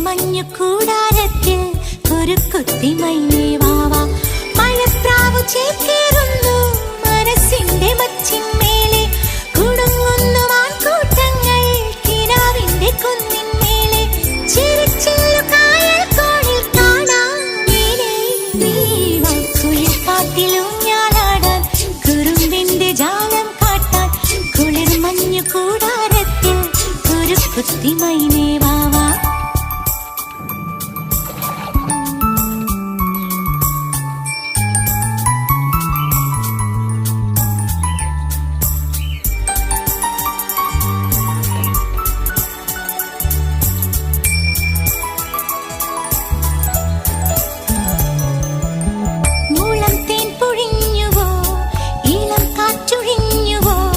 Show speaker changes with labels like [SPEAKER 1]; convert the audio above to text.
[SPEAKER 1] മഞ്ഞു കൂടാരത്തിൽ കുരുക്കുത്തി മൈനേ വാവാ. മഴപ്രാവു ചേക്കേറുന്നു മനസ്സിന്റെ മച്ചിന്മേലെ. കുടുങ്ങുന്നു മാൻകൂട്ടങ്ങൾ കിനാവിന്റെ കുന്നിന്മേലെ. ചിരിച്ചില്ലു കായൽ കോണിൽ കാണാം മേലെ നീവാ. കുളിർക്കാട്ടിലൂഞ്ഞാലാടാൻ കുറുമ്പിന്റെ ജാലം കാട്ടാൻ കുളിർ മഞ്ഞു കൂടാരത്തിൽ കുരുക്കുത്തി മൈനേ.